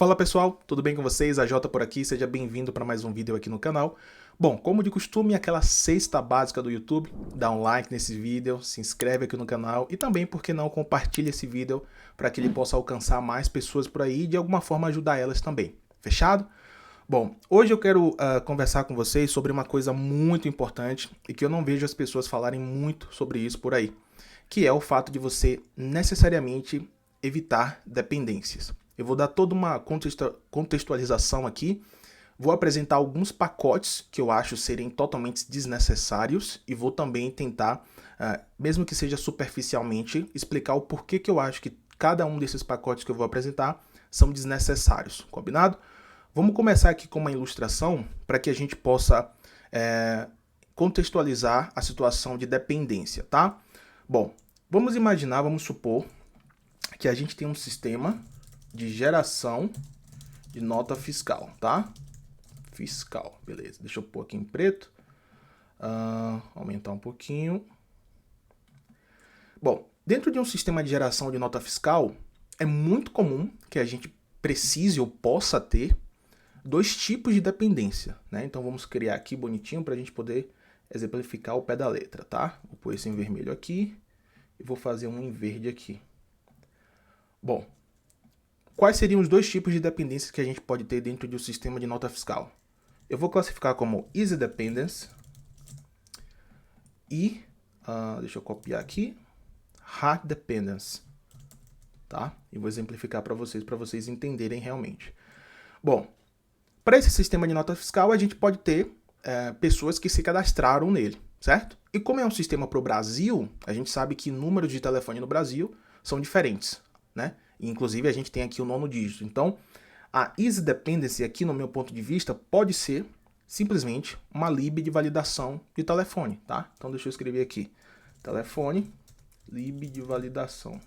Fala pessoal, tudo bem com vocês? A Jota por aqui, seja bem-vindo para mais um vídeo aqui no canal. Bom, como de costume, aquela cesta básica do YouTube, dá um like nesse vídeo, se inscreve aqui no canal e também, por que não, compartilha esse vídeo para que ele possa alcançar mais pessoas por aí e de alguma forma ajudar elas também. Fechado? Bom, hoje eu quero conversar com vocês sobre uma coisa muito importante e que eu não vejo as pessoas falarem muito sobre isso por aí, que é o fato de você necessariamente evitar dependências. Eu vou dar toda uma contextualização aqui, vou apresentar alguns pacotes que eu acho serem totalmente desnecessários e vou também tentar, mesmo que seja superficialmente, explicar o porquê que eu acho que cada um desses pacotes que eu vou apresentar são desnecessários, combinado? Vamos começar aqui com uma ilustração para que a gente possa contextualizar a situação de dependência, tá? Bom, vamos imaginar, vamos supor que a gente tem um sistema de geração de nota fiscal, tá? Fiscal, beleza. Deixa eu pôr aqui em preto. Aumentar um pouquinho. Bom, dentro de um sistema de geração de nota fiscal, é muito comum que a gente precise ou possa ter dois tipos de dependência, né? Então vamos criar aqui bonitinho para a gente poder exemplificar o pé da letra, tá? Vou pôr esse em vermelho aqui e vou fazer um em verde aqui. Bom, quais seriam os dois tipos de dependências que a gente pode ter dentro de um sistema de nota fiscal? Eu vou classificar como Easy Dependence e, deixa eu copiar aqui, Hard Dependence, tá? E vou exemplificar para vocês entenderem realmente. Bom, para esse sistema de nota fiscal, a gente pode ter pessoas que se cadastraram nele, certo? E como é um sistema para o Brasil, a gente sabe que números de telefone no Brasil são diferentes, né? E, inclusive, a gente tem aqui o 9º dígito. Então, a Easy Dependency aqui, no meu ponto de vista, pode ser simplesmente uma lib de validação de telefone, tá? Então, deixa eu escrever aqui. Telefone, lib de validação.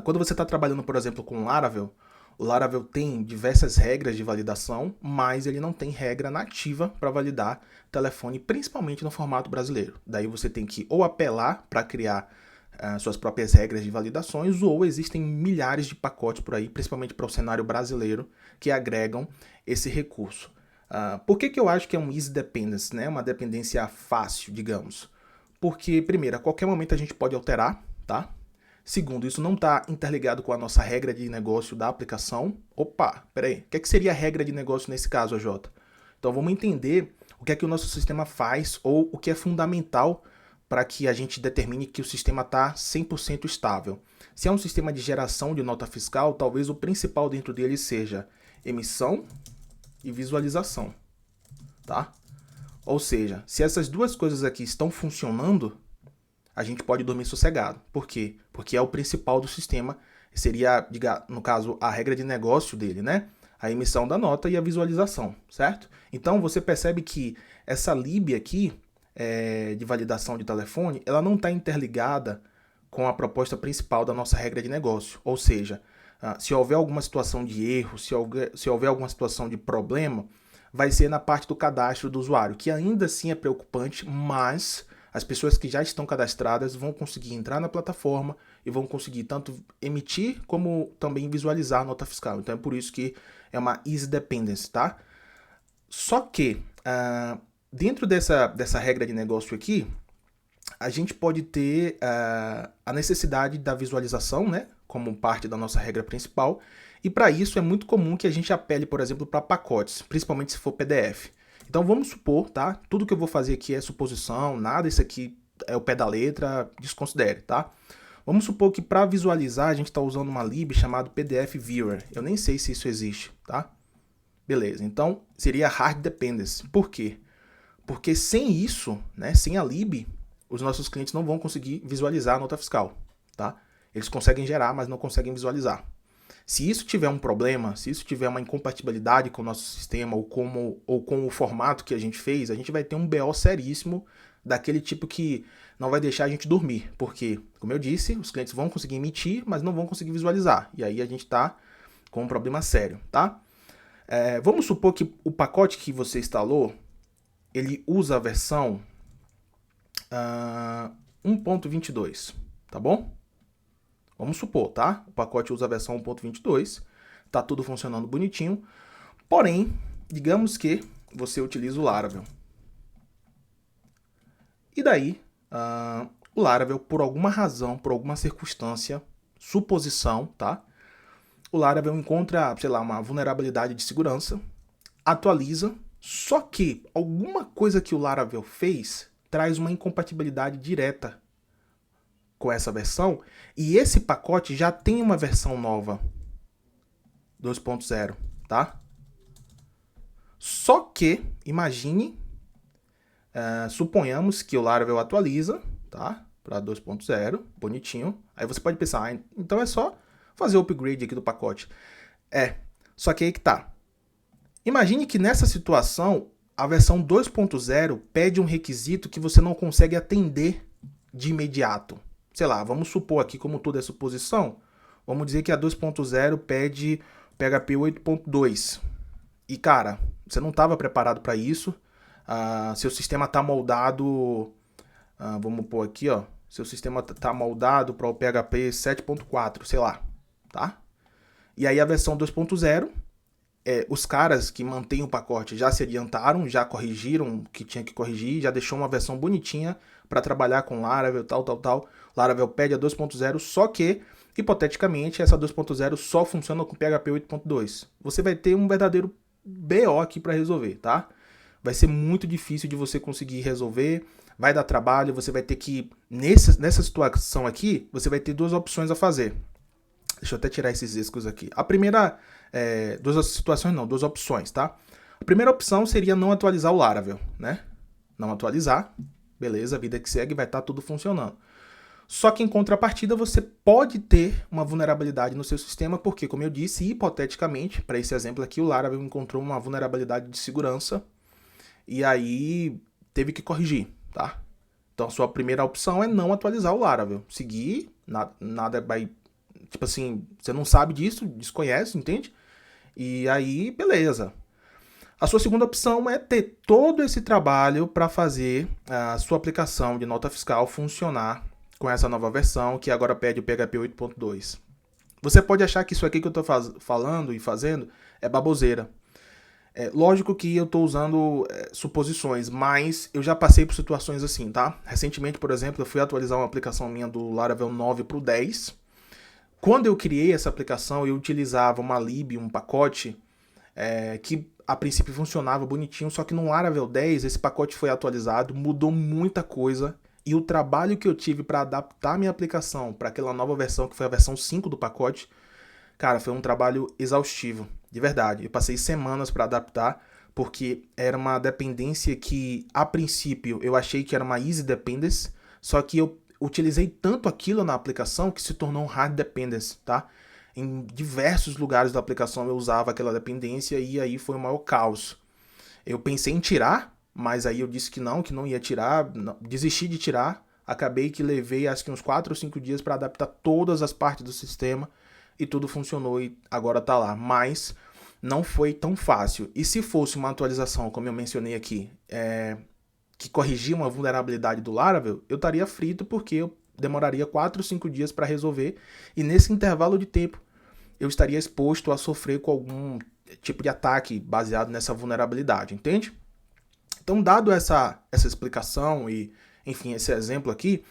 Quando você está trabalhando, por exemplo, com Laravel, o Laravel tem diversas regras de validação, mas ele não tem regra nativa para validar telefone, principalmente no formato brasileiro. Daí você tem que ou apelar para criar suas próprias regras de validações, ou existem milhares de pacotes por aí, principalmente para o cenário brasileiro, que agregam esse recurso. Por que eu acho que é um easy dependence, né? Uma dependência fácil, digamos? Porque, primeiro, a qualquer momento a gente pode alterar, tá? Segundo, isso não está interligado com a nossa regra de negócio da aplicação. Opa, peraí, o que seria a regra de negócio nesse caso, AJ? Então vamos entender o que é que o nosso sistema faz ou o que é fundamental para que a gente determine que o sistema está 100% estável. Se é um sistema de geração de nota fiscal, talvez o principal dentro dele seja emissão e visualização, tá? Ou seja, se essas duas coisas aqui estão funcionando, a gente pode dormir sossegado. Por quê? Porque é o principal do sistema, seria, no caso, a regra de negócio dele, né? A emissão da nota e a visualização, certo? Então você percebe que essa lib aqui, de validação de telefone, ela não está interligada com a proposta principal da nossa regra de negócio. Ou seja, se houver alguma situação de erro, se houver alguma situação de problema, vai ser na parte do cadastro do usuário, que ainda assim é preocupante, mas as pessoas que já estão cadastradas vão conseguir entrar na plataforma e vão conseguir tanto emitir como também visualizar a nota fiscal. Então é por isso que é uma easy dependence, tá? Só que dentro dessa regra de negócio aqui, a gente pode ter a necessidade da visualização, né, como parte da nossa regra principal, e para isso é muito comum que a gente apele, por exemplo, para pacotes, principalmente se for PDF. Então vamos supor, tá? Tudo que eu vou fazer aqui é suposição, nada isso aqui é o pé da letra, desconsidere, tá? Vamos supor que para visualizar a gente está usando uma lib chamada PDF Viewer. Eu nem sei se isso existe, tá? Beleza, então seria Hard Dependence. Por quê? Porque sem isso, né, sem a lib, os nossos clientes não vão conseguir visualizar a nota fiscal, tá? Eles conseguem gerar, mas não conseguem visualizar. Se isso tiver um problema, se isso tiver uma incompatibilidade com o nosso sistema ou com o formato que a gente fez, a gente vai ter um BO seríssimo daquele tipo que não vai deixar a gente dormir. Porque, como eu disse, os clientes vão conseguir emitir, mas não vão conseguir visualizar. E aí a gente está com um problema sério, tá? Vamos supor que o pacote que você instalou, ele usa a versão 1.22, tá bom? Vamos supor, tá? O pacote usa a versão 1.22, tá tudo funcionando bonitinho, porém, digamos que você utiliza o Laravel. E daí, o Laravel, por alguma razão, por alguma circunstância, suposição, tá? O Laravel encontra, sei lá, uma vulnerabilidade de segurança, atualiza, só que alguma coisa que o Laravel fez traz uma incompatibilidade direta com essa versão, e esse pacote já tem uma versão nova, 2.0, tá? Só que, imagine, suponhamos que o Laravel atualiza, tá? Para 2.0, bonitinho. Aí você pode pensar, então é só fazer o upgrade aqui do pacote. Só que aí que tá. Imagine que nessa situação, a versão 2.0 pede um requisito que você não consegue atender de imediato. Sei lá, vamos supor aqui, como tudo é suposição, vamos dizer que a 2.0 pede PHP 8.2. E cara, você não estava preparado para isso. Seu sistema está moldado, vamos pôr aqui, ó. Seu sistema está moldado para o PHP 7.4, sei lá, tá? E aí a versão 2.0, os caras que mantêm o pacote já se adiantaram, já corrigiram o que tinha que corrigir, já deixou uma versão bonitinha para trabalhar com Laravel, tal. Laravel pede a 2.0, só que, hipoteticamente, essa 2.0 só funciona com PHP 8.2. Você vai ter um verdadeiro BO aqui para resolver, tá? Vai ser muito difícil de você conseguir resolver, vai dar trabalho, você vai ter que, nessa situação aqui, você vai ter duas opções a fazer. Deixa eu até tirar esses riscos aqui. A primeira, duas opções, tá? A primeira opção seria não atualizar o Laravel, né? Não atualizar, beleza, vida que segue, vai estar tudo funcionando. Só que em contrapartida você pode ter uma vulnerabilidade no seu sistema, porque, como eu disse, hipoteticamente, para esse exemplo aqui, o Laravel encontrou uma vulnerabilidade de segurança e aí teve que corrigir, tá? Então a sua primeira opção é não atualizar o Laravel. Seguir, nada vai... Tipo assim, você não sabe disso, desconhece, entende? E aí, beleza. A sua segunda opção é ter todo esse trabalho para fazer a sua aplicação de nota fiscal funcionar com essa nova versão, que agora pede o PHP 8.2. Você pode achar que isso aqui que eu estou falando e fazendo é baboseira. Lógico que eu estou usando suposições, mas eu já passei por situações assim, tá? Recentemente, por exemplo, eu fui atualizar uma aplicação minha do Laravel 9 para o 10. Quando eu criei essa aplicação, eu utilizava uma lib, um pacote, que a princípio funcionava bonitinho, só que no Laravel 10 esse pacote foi atualizado, mudou muita coisa, e o trabalho que eu tive para adaptar minha aplicação para aquela nova versão, que foi a versão 5 do pacote, cara, foi um trabalho exaustivo, de verdade. Eu passei semanas para adaptar, porque era uma dependência que, a princípio, eu achei que era uma easy dependence, só que eu utilizei tanto aquilo na aplicação que se tornou um hard dependence, tá? Em diversos lugares da aplicação eu usava aquela dependência e aí foi o maior caos. Eu pensei em tirar, mas aí eu disse que não ia tirar, desisti de tirar. Acabei que levei acho que uns 4 ou 5 dias para adaptar todas as partes do sistema e tudo funcionou e agora tá lá. Mas não foi tão fácil. E se fosse uma atualização, como eu mencionei aqui, que corrigia uma vulnerabilidade do Laravel, eu estaria frito porque eu demoraria 4 ou 5 dias para resolver e nesse intervalo de tempo eu estaria exposto a sofrer com algum tipo de ataque baseado nessa vulnerabilidade, entende? Então, dado essa explicação e, enfim, esse exemplo aqui,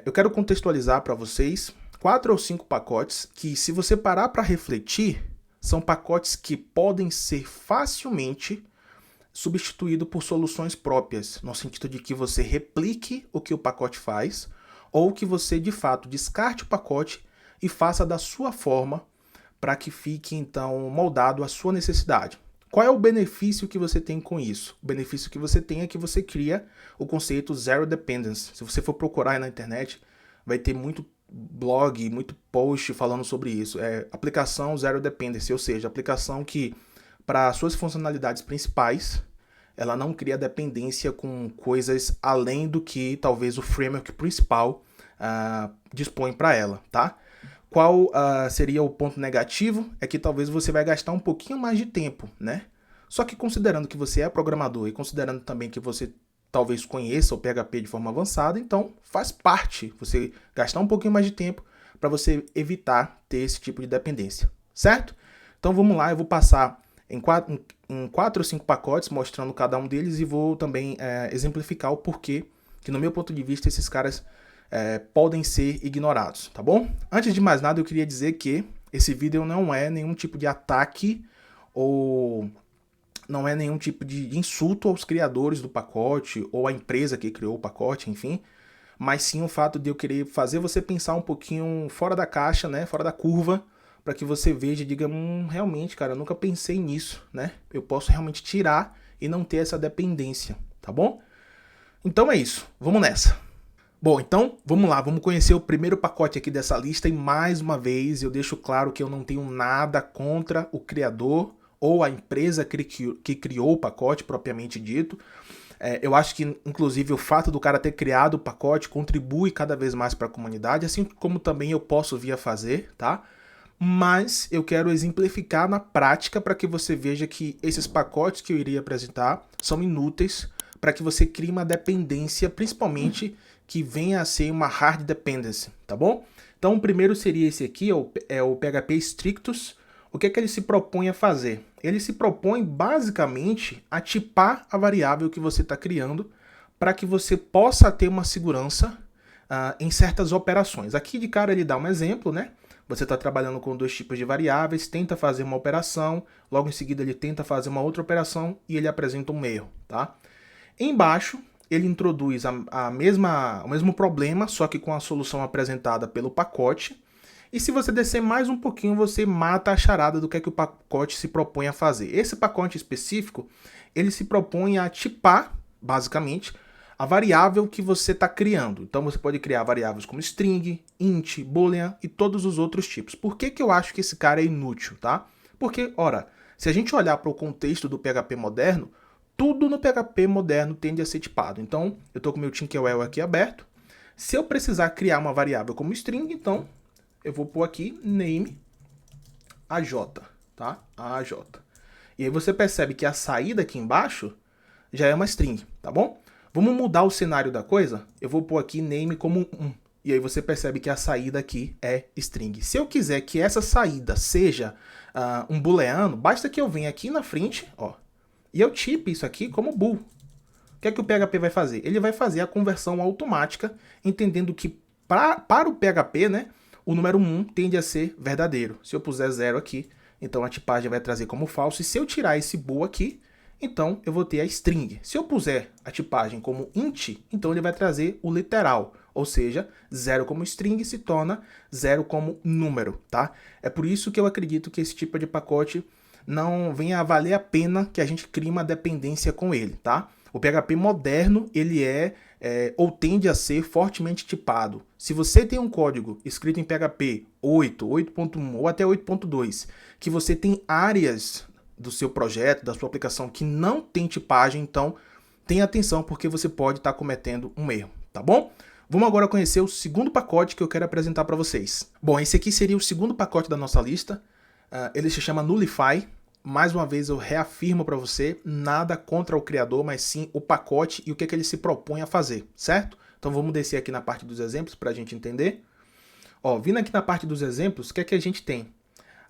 eu quero contextualizar para vocês 4 ou 5 pacotes que, se você parar para refletir, são pacotes que podem ser facilmente substituídos por soluções próprias, no sentido de que você replique o que o pacote faz ou que você, de fato, descarte o pacote e faça da sua forma para que fique, então, moldado à sua necessidade. Qual é o benefício que você tem com isso? O benefício que você tem é que você cria o conceito Zero Dependence. Se você for procurar aí na internet, vai ter muito blog, muito post falando sobre isso. Aplicação Zero Dependence, ou seja, aplicação que, para suas funcionalidades principais, ela não cria dependência com coisas além do que talvez o framework principal dispõe para ela, tá? Qual seria o ponto negativo? É que talvez você vai gastar um pouquinho mais de tempo, né? Só que considerando que você é programador e considerando também que você talvez conheça o PHP de forma avançada, então faz parte você gastar um pouquinho mais de tempo para você evitar ter esse tipo de dependência, certo? Então vamos lá, eu vou passar em 4 ou 5 pacotes mostrando cada um deles e vou também exemplificar o porquê que, no meu ponto de vista, esses caras podem ser ignorados, tá bom? Antes de mais nada, eu queria dizer que esse vídeo não é nenhum tipo de ataque ou não é nenhum tipo de insulto aos criadores do pacote ou à empresa que criou o pacote, enfim, mas sim o fato de eu querer fazer você pensar um pouquinho fora da caixa, né, fora da curva, para que você veja e diga, realmente, cara, eu nunca pensei nisso, né? Eu posso realmente tirar e não ter essa dependência, tá bom? Então é isso, vamos nessa. Bom, então vamos lá, vamos conhecer o primeiro pacote aqui dessa lista e mais uma vez eu deixo claro que eu não tenho nada contra o criador ou a empresa que criou o pacote propriamente dito. Eu acho que, inclusive, o fato do cara ter criado o pacote contribui cada vez mais para a comunidade, assim como também eu posso vir a fazer, tá? Mas eu quero exemplificar na prática para que você veja que esses pacotes que eu iria apresentar são inúteis para que você crie uma dependência, principalmente que venha a ser uma hard dependency, tá bom? Então o primeiro seria esse aqui, é o PHP Strictus. O que é que ele se propõe a fazer? Ele se propõe basicamente a tipar a variável que você está criando para que você possa ter uma segurança em certas operações. Aqui de cara ele dá um exemplo, né? Você está trabalhando com 2 tipos de variáveis, tenta fazer uma operação, logo em seguida ele tenta fazer uma outra operação e ele apresenta um erro, tá? Embaixo ele introduz o mesmo problema, só que com a solução apresentada pelo pacote. E se você descer mais um pouquinho, você mata a charada do que é que o pacote se propõe a fazer. Esse pacote específico, ele se propõe a tipar, basicamente, a variável que você está criando. Então você pode criar variáveis como string, int, boolean e todos os outros tipos. Por que eu acho que esse cara é inútil, tá? Porque, ora, se a gente olhar para o contexto do PHP moderno, tudo no PHP moderno tende a ser tipado. Então, eu estou com o meu Tinkerbell aqui aberto. Se eu precisar criar uma variável como string, então eu vou pôr aqui name AJ, tá? AJ. E aí você percebe que a saída aqui embaixo já é uma string, tá bom? Vamos mudar o cenário da coisa? Eu vou pôr aqui name como 1. E aí você percebe que a saída aqui é string. Se eu quiser que essa saída seja um booleano, basta que eu venha aqui na frente, ó, e eu tipe isso aqui como bool. O que é que o PHP vai fazer? Ele vai fazer a conversão automática, entendendo que para o PHP, né, o número 1 tende a ser verdadeiro. Se eu puser 0 aqui, então a tipagem vai trazer como falso. E se eu tirar esse bool aqui, então eu vou ter a string. Se eu puser a tipagem como int, então ele vai trazer o literal. Ou seja, 0 como string se torna 0 como número, tá? É por isso que eu acredito que esse tipo de pacote não venha a valer a pena que a gente crie uma dependência com ele, tá? O PHP moderno, ele ou tende a ser fortemente tipado. Se você tem um código escrito em PHP 8, 8.1 ou até 8.2, que você tem áreas do seu projeto, da sua aplicação que não tem tipagem, então tenha atenção porque você pode estar cometendo um erro, tá bom? Vamos agora conhecer o segundo pacote que eu quero apresentar para vocês. Bom, esse aqui seria o segundo pacote da nossa lista. Ele se chama Nullify. Mais uma vez eu reafirmo para você, nada contra o criador, mas sim o pacote e o que é que ele se propõe a fazer, certo? Então vamos descer aqui na parte dos exemplos para a gente entender. Ó, vindo aqui na parte dos exemplos, o que é que a gente tem?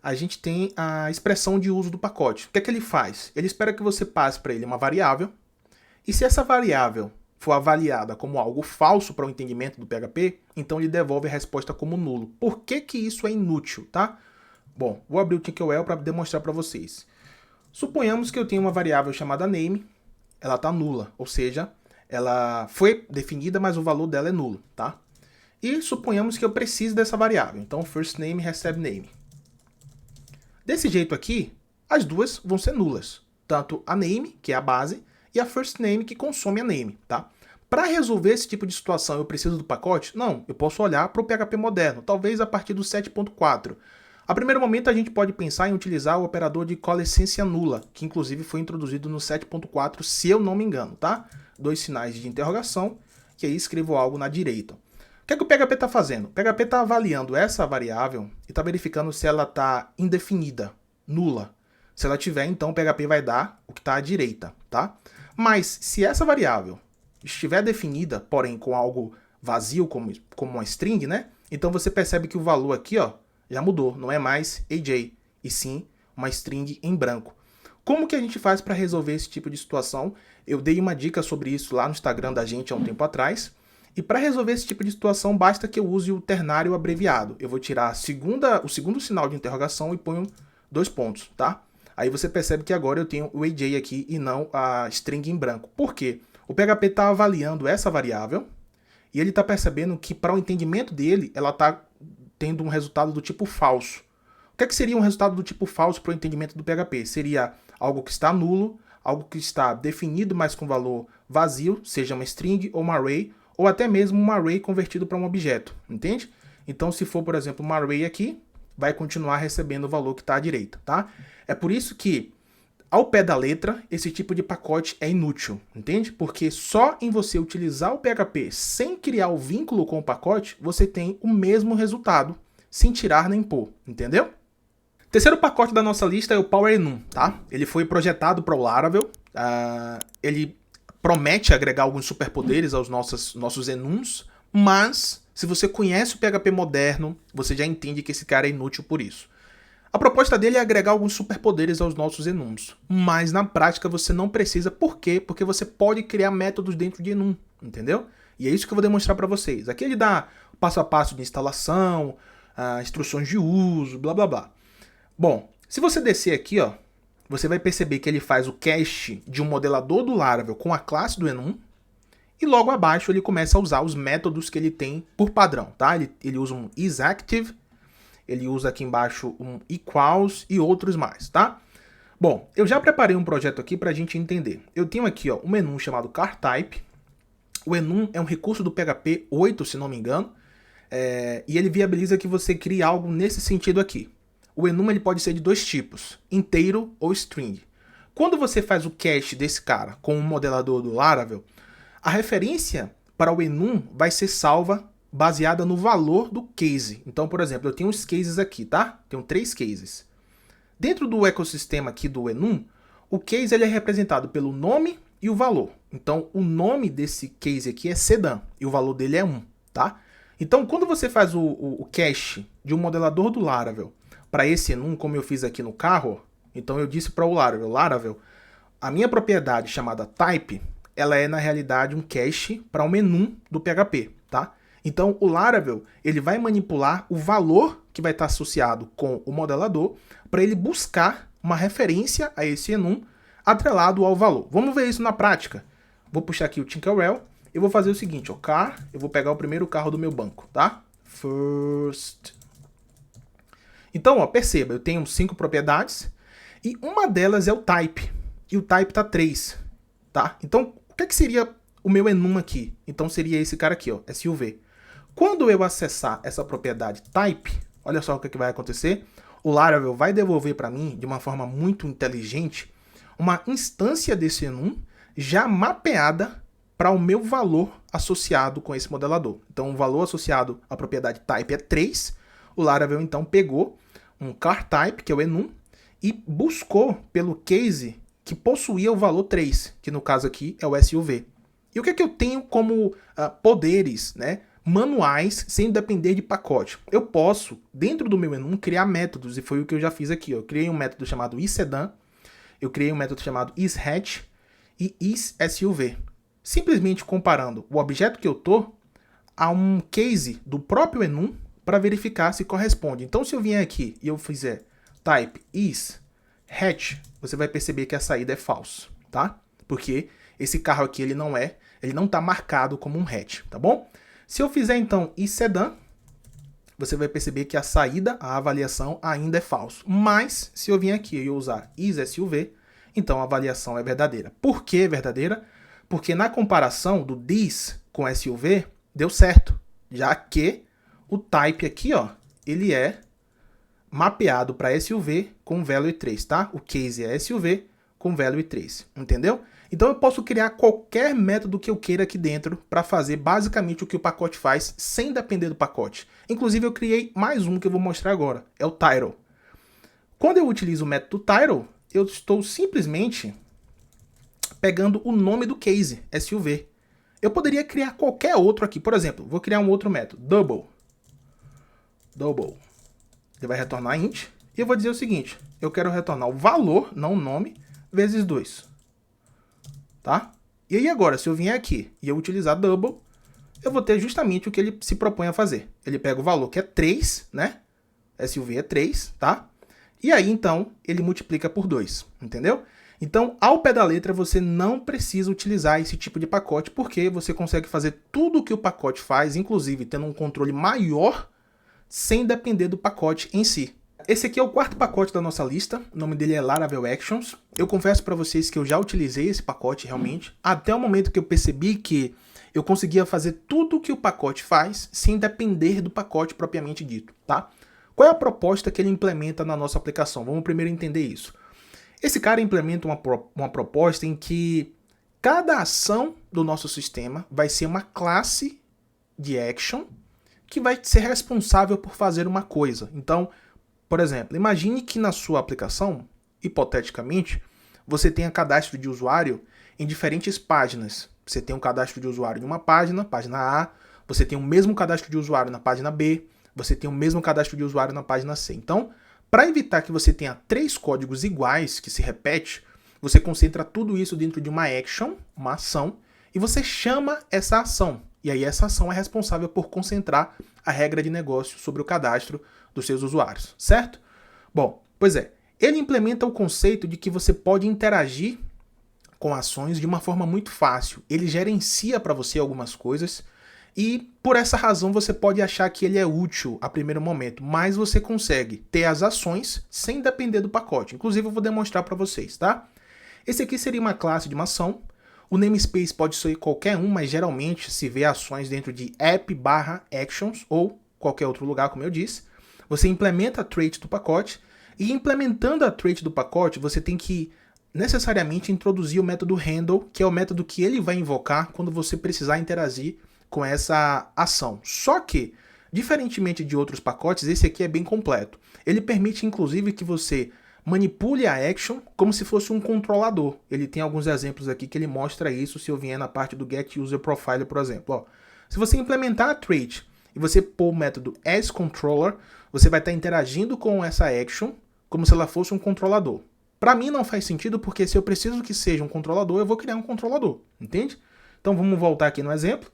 A gente tem a expressão de uso do pacote. O que é que ele faz? Ele espera que você passe para ele uma variável, e se essa variável for avaliada como algo falso para o entendimento do PHP, então ele devolve a resposta como nulo. Por que que isso é inútil, tá? Bom, vou abrir o Tinkerbell para demonstrar para vocês. Suponhamos que eu tenho uma variável chamada name, ela está nula, ou seja, ela foi definida, mas o valor dela é nulo, tá? E suponhamos que eu precise dessa variável, então first name recebe name. Desse jeito aqui, as duas vão ser nulas, tanto a name, que é a base, e a first name, que consome a name, tá? Para resolver esse tipo de situação, eu preciso do pacote? Não, eu posso olhar para o PHP moderno, talvez a partir do 7.4. A primeiro momento, a gente pode pensar em utilizar o operador de coalescência nula, que inclusive foi introduzido no 7.4, se eu não me engano, tá? 2 sinais de interrogação, que aí escrevo algo na direita. O que é que o PHP está fazendo? O PHP está avaliando essa variável e está verificando se ela está indefinida, nula. Se ela tiver, então o PHP vai dar o que está à direita, tá? Mas se essa variável estiver definida, porém com algo vazio, como uma string, né? Então você percebe que o valor aqui, ó, já mudou, não é mais AJ, e sim uma string em branco. Como que a gente faz para resolver esse tipo de situação? Eu dei uma dica sobre isso lá no Instagram da gente há um tempo atrás. E para resolver esse tipo de situação, basta que eu use o ternário abreviado. Eu vou tirar o segundo sinal de interrogação e ponho 2 pontos, tá? Aí você percebe que agora eu tenho o AJ aqui e não a string em branco. Por quê? O PHP está avaliando essa variável e ele está percebendo que para o entendimento dele, ela está tendo um resultado do tipo falso. O que é que seria um resultado do tipo falso para o entendimento do PHP? Seria algo que está nulo, algo que está definido, mas com valor vazio, seja uma string ou uma array, ou até mesmo um array convertido para um objeto, entende? Então, se for, por exemplo, uma array aqui, vai continuar recebendo o valor que está à direita, tá? É por isso que, ao pé da letra, esse tipo de pacote é inútil, entende? Porque só em você utilizar o PHP sem criar o vínculo com o pacote, você tem o mesmo resultado, sem tirar nem pôr, entendeu? Terceiro pacote da nossa lista é o PowerEnum, tá? Ele foi projetado para o Laravel, ele promete agregar alguns superpoderes aos nossos enums, mas se você conhece o PHP moderno, você já entende que esse cara é inútil por isso. A proposta dele é agregar alguns superpoderes aos nossos enums, mas na prática você não precisa. Por quê? Porque você pode criar métodos dentro de enum, entendeu? E é isso que eu vou demonstrar para vocês. Aqui ele dá passo a passo de instalação, instruções de uso, blá blá blá. Bom, se você descer aqui, ó, você vai perceber que ele faz o cache de um modelador do Laravel com a classe do enum, e logo abaixo ele começa a usar os métodos que ele tem por padrão, tá? Ele usa um isActive, ele usa aqui embaixo um equals e outros mais, tá? Bom, eu já preparei um projeto aqui para a gente entender. Eu tenho aqui, ó, um enum chamado cartype. O enum é um recurso do PHP 8, se não me engano, e ele viabiliza que você crie algo nesse sentido aqui. O enum ele pode ser de dois tipos, inteiro ou string. Quando você faz o cache desse cara com o modelador do Laravel, a referência para o enum vai ser salva baseada no valor do case. Então, por exemplo, eu tenho uns cases aqui, tá? Tenho 3 cases. Dentro do ecossistema aqui do enum, o case ele é representado pelo nome e o valor. Então, o nome desse case aqui é Sedan e o valor dele é 1, tá? Então, quando você faz o cache de um modelador do Laravel para esse enum, como eu fiz aqui no carro, então eu disse para o Laravel, a minha propriedade chamada type, ela é na realidade um cache para um enum do PHP, tá? Então o Laravel ele vai manipular o valor que vai estar associado com o modelador para ele buscar uma referência a esse enum atrelado ao valor. Vamos ver isso na prática. Vou puxar aqui o Tinkerell e vou fazer o seguinte, ó, eu vou pegar o primeiro carro do meu banco, tá? First. Então, ó, perceba, eu tenho 5 propriedades e uma delas é o type. E o type tá 3, tá? Então, o que seria o meu enum aqui? Então, seria esse cara aqui, ó, SUV. Quando eu acessar essa propriedade type, olha só o que vai acontecer. O Laravel vai devolver para mim, de uma forma muito inteligente, uma instância desse enum já mapeada para o meu valor associado com esse modelador. Então, o valor associado à propriedade type é 3. O Laravel, então, pegou um cartype, que é o enum, e buscou pelo case que possuía o valor 3, que no caso aqui é o SUV. E o que é que eu tenho como poderes, né, manuais, sem depender de pacote? Eu posso, dentro do meu enum, criar métodos, e foi o que eu já fiz aqui. Ó. Eu criei um método chamado isSedan, eu criei um método chamado isHatch e isSUV. Simplesmente comparando o objeto que eu tô a um case do próprio enum para verificar se corresponde. Então, se eu vier aqui e eu fizer type isHatch, você vai perceber que a saída é falso, tá? Porque esse carro aqui ele não está marcado como um hatch, tá bom? Se eu fizer então isSedan, você vai perceber que a saída, a avaliação ainda é falso. Mas se eu vier aqui e eu usar isSUV, então a avaliação é verdadeira. Por que verdadeira? Porque na comparação do this com SUV deu certo, já que o type aqui, ó, ele é mapeado para SUV com value 3, tá? O case é SUV com value 3, entendeu? Então eu posso criar qualquer método que eu queira aqui dentro para fazer basicamente o que o pacote faz sem depender do pacote. Inclusive eu criei mais um que eu vou mostrar agora, é o title. Quando eu utilizo o método title, eu estou simplesmente pegando o nome do case, SUV. Eu poderia criar qualquer outro aqui, por exemplo, vou criar um outro método, double. double. Ele vai retornar int. E eu vou dizer o seguinte, eu quero retornar o valor, não o nome, vezes 2. Tá? E aí agora, se eu vier aqui e eu utilizar double, eu vou ter justamente o que ele se propõe a fazer. Ele pega o valor que é 3, né? SUV é 3, tá? E aí, então, ele multiplica por 2, entendeu? Então, ao pé da letra, você não precisa utilizar esse tipo de pacote, porque você consegue fazer tudo o que o pacote faz, inclusive tendo um controle maior, sem depender do pacote em si. Esse aqui é o quarto pacote da nossa lista, o nome dele é Laravel Actions. Eu confesso para vocês que eu já utilizei esse pacote realmente, até o momento que eu percebi que eu conseguia fazer tudo o que o pacote faz, sem depender do pacote propriamente dito, tá? Qual é a proposta que ele implementa na nossa aplicação? Vamos primeiro entender isso. Esse cara implementa uma proposta em que cada ação do nosso sistema vai ser uma classe de action que vai ser responsável por fazer uma coisa. Então, por exemplo, imagine que na sua aplicação, hipoteticamente, você tenha cadastro de usuário em diferentes páginas. Você tem um cadastro de usuário em uma página, página A, você tem o mesmo cadastro de usuário na página B, você tem o mesmo cadastro de usuário na página C. Então, para evitar que você tenha 3 códigos iguais que se repete, você concentra tudo isso dentro de uma action, uma ação, e você chama essa ação. E aí essa ação é responsável por concentrar a regra de negócio sobre o cadastro dos seus usuários, certo? Bom, pois é, ele implementa o conceito de que você pode interagir com ações de uma forma muito fácil. Ele gerencia para você algumas coisas, e por essa razão você pode achar que ele é útil a primeiro momento, mas você consegue ter as ações sem depender do pacote. Inclusive eu vou demonstrar para vocês, tá? Esse aqui seria uma classe de uma ação. O namespace pode ser qualquer um, mas geralmente se vê ações dentro de app/actions ou qualquer outro lugar, como eu disse. Você implementa a trait do pacote, e implementando a trait do pacote, você tem que necessariamente introduzir o método handle, que é o método que ele vai invocar quando você precisar interagir com essa ação. Só que, diferentemente de outros pacotes, esse aqui é bem completo. Ele permite, inclusive, que você manipule a action como se fosse um controlador. Ele tem alguns exemplos aqui que ele mostra isso, se eu vier na parte do Get User Profile, por exemplo. Ó, se você implementar a trait e você pôr o método asController, você vai estar interagindo com essa action como se ela fosse um controlador. Para mim não faz sentido, porque se eu preciso que seja um controlador, eu vou criar um controlador, entende? Então vamos voltar aqui no exemplo.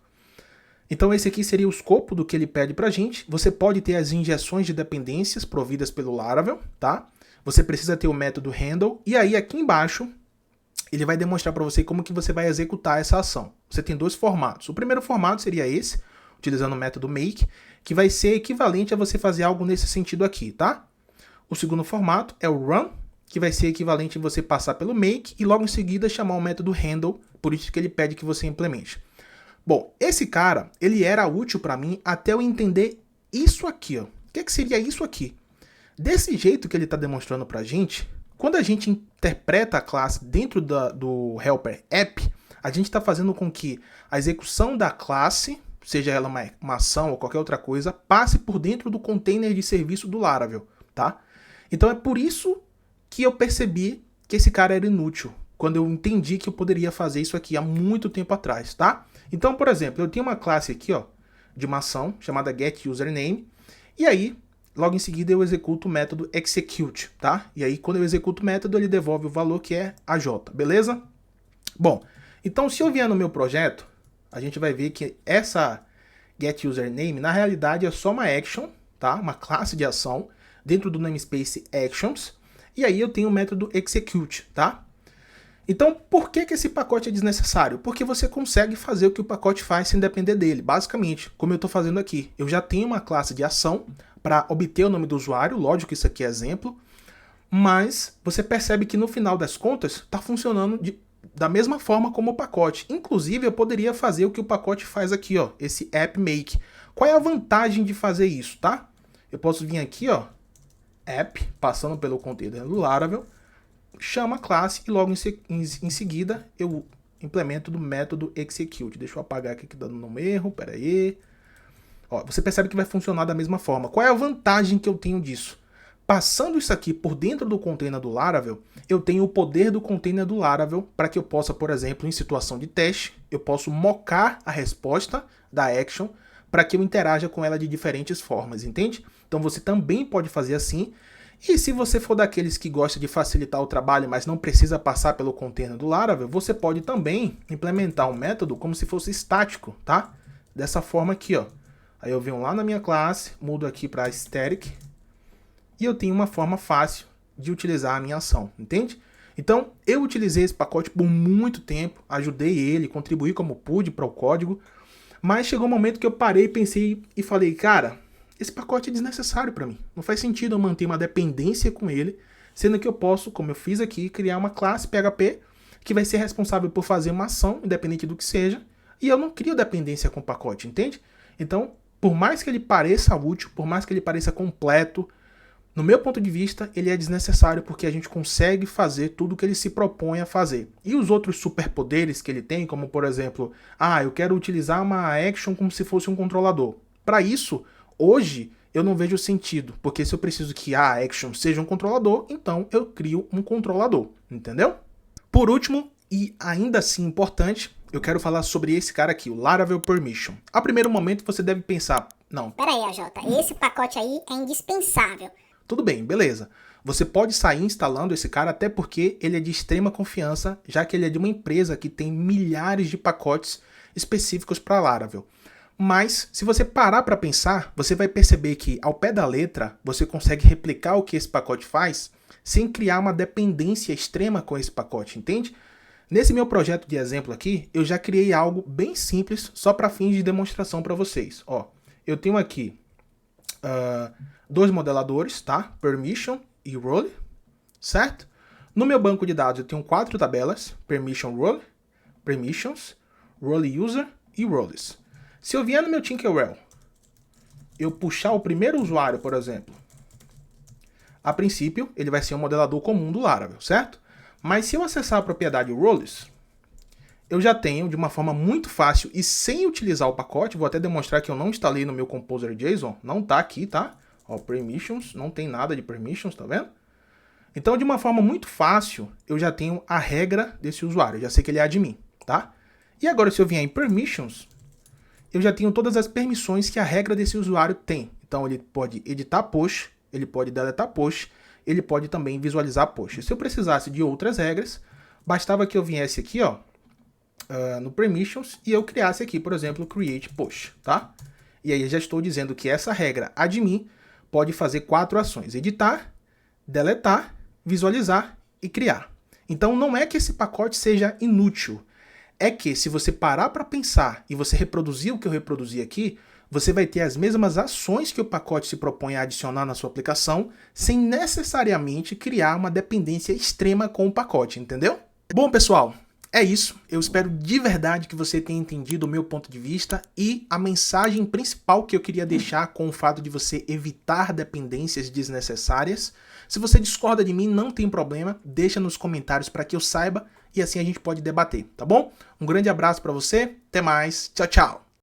Então esse aqui seria o escopo do que ele pede pra gente. Você pode ter as injeções de dependências providas pelo Laravel, tá? Você precisa ter o método handle, e aí aqui embaixo ele vai demonstrar para você como que você vai executar essa ação. Você tem dois formatos. O primeiro formato seria esse, utilizando o método make, que vai ser equivalente a você fazer algo nesse sentido aqui, tá? O segundo formato é o run, que vai ser equivalente a você passar pelo make e logo em seguida chamar o método handle, por isso que ele pede que você implemente. Bom, esse cara, ele era útil para mim até eu entender isso aqui, ó. O que seria isso aqui? Desse jeito que ele está demonstrando para a gente, quando a gente interpreta a classe dentro do helper app, a gente está fazendo com que a execução da classe, seja ela uma ação ou qualquer outra coisa, passe por dentro do container de serviço do Laravel, tá? Então é por isso que eu percebi que esse cara era inútil, quando eu entendi que eu poderia fazer isso aqui há muito tempo atrás, tá? Então, por exemplo, eu tenho uma classe aqui, ó, de uma ação chamada getUsername, e aí, logo em seguida eu executo o método execute, tá? E aí, quando eu executo o método, ele devolve o valor que é AJ, beleza? Bom, então se eu vier no meu projeto, a gente vai ver que essa getUsername, na realidade, é só uma action, tá? Uma classe de ação dentro do namespace actions, e aí eu tenho o método execute, tá? Então, por que esse pacote é desnecessário? Porque você consegue fazer o que o pacote faz sem depender dele. Basicamente, como eu estou fazendo aqui, eu já tenho uma classe de ação para obter o nome do usuário, lógico que isso aqui é exemplo, mas você percebe que no final das contas está funcionando da mesma forma como o pacote. Inclusive, eu poderia fazer o que o pacote faz aqui, ó, esse app make. Qual é a vantagem de fazer isso, tá? Eu posso vir aqui, ó, app, passando pelo container do Laravel, chama a classe e logo em seguida eu implemento do método execute. Deixa eu apagar aqui que tá dando um erro, pera aí. Ó, você percebe que vai funcionar da mesma forma. Qual é a vantagem que eu tenho disso? Passando isso aqui por dentro do container do Laravel, eu tenho o poder do container do Laravel para que eu possa, por exemplo, em situação de teste, eu posso mocar a resposta da action para que eu interaja com ela de diferentes formas, entende? Então você também pode fazer assim. E se você for daqueles que gosta de facilitar o trabalho, mas não precisa passar pelo container do Laravel, você pode também implementar um método como se fosse estático, tá? Dessa forma aqui, ó. Aí eu venho lá na minha classe, mudo aqui para static, e eu tenho uma forma fácil de utilizar a minha ação, entende? Então, eu utilizei esse pacote por muito tempo, ajudei ele, contribuí como pude para o código, mas chegou um momento que eu parei, pensei e falei, cara, esse pacote é desnecessário para mim. Não faz sentido eu manter uma dependência com ele, sendo que eu posso, como eu fiz aqui, criar uma classe PHP que vai ser responsável por fazer uma ação, independente do que seja, e eu não crio dependência com o pacote, entende? Então, por mais que ele pareça útil, por mais que ele pareça completo, no meu ponto de vista, ele é desnecessário porque a gente consegue fazer tudo o que ele se propõe a fazer. E os outros superpoderes que ele tem, como por exemplo, eu quero utilizar uma action como se fosse um controlador. Para isso, hoje, eu não vejo sentido, porque se eu preciso que a action seja um controlador, então eu crio um controlador, entendeu? Por último, e ainda assim importante, eu quero falar sobre esse cara aqui, o Laravel Permission. A primeiro momento você deve pensar, não, peraí, AJ, esse pacote aí é indispensável. Tudo bem, beleza. Você pode sair instalando esse cara até porque ele é de extrema confiança, já que ele é de uma empresa que tem milhares de pacotes específicos para Laravel. Mas, se você parar para pensar, você vai perceber que, ao pé da letra, você consegue replicar o que esse pacote faz sem criar uma dependência extrema com esse pacote, entende? Nesse meu projeto de exemplo aqui, eu já criei algo bem simples, só para fins de demonstração para vocês. Ó, eu tenho aqui dois modeladores, tá? Permission e role, certo? No meu banco de dados eu tenho 4 tabelas, permission role, permissions, role user e roles. Se eu vier no meu Tinkercell, eu puxar o primeiro usuário, por exemplo, a princípio ele vai ser um modelador comum do Laravel, certo? Mas se eu acessar a propriedade roles, eu já tenho de uma forma muito fácil e sem utilizar o pacote, vou até demonstrar que eu não instalei no meu Composer JSON, não tá aqui, tá? Ó, permissions, não tem nada de permissions, tá vendo? Então, de uma forma muito fácil, eu já tenho a regra desse usuário, já sei que ele é admin, tá? E agora, se eu vier em permissions, eu já tenho todas as permissões que a regra desse usuário tem. Então, ele pode editar post, ele pode deletar post, ele pode também visualizar post. Se eu precisasse de outras regras, bastava que eu viesse aqui, ó, no permissions e eu criasse aqui, por exemplo, create post, tá? E aí eu já estou dizendo que essa regra admin pode fazer 4 ações: editar, deletar, visualizar e criar. Então não é que esse pacote seja inútil, é que se você parar para pensar e você reproduzir o que eu reproduzi aqui, você vai ter as mesmas ações que o pacote se propõe a adicionar na sua aplicação, sem necessariamente criar uma dependência extrema com o pacote, entendeu? Bom, pessoal, é isso. Eu espero de verdade que você tenha entendido o meu ponto de vista e a mensagem principal que eu queria deixar com o fato de você evitar dependências desnecessárias. Se você discorda de mim, não tem problema, deixa nos comentários para que eu saiba e assim a gente pode debater, tá bom? Um grande abraço para você, até mais, tchau, tchau!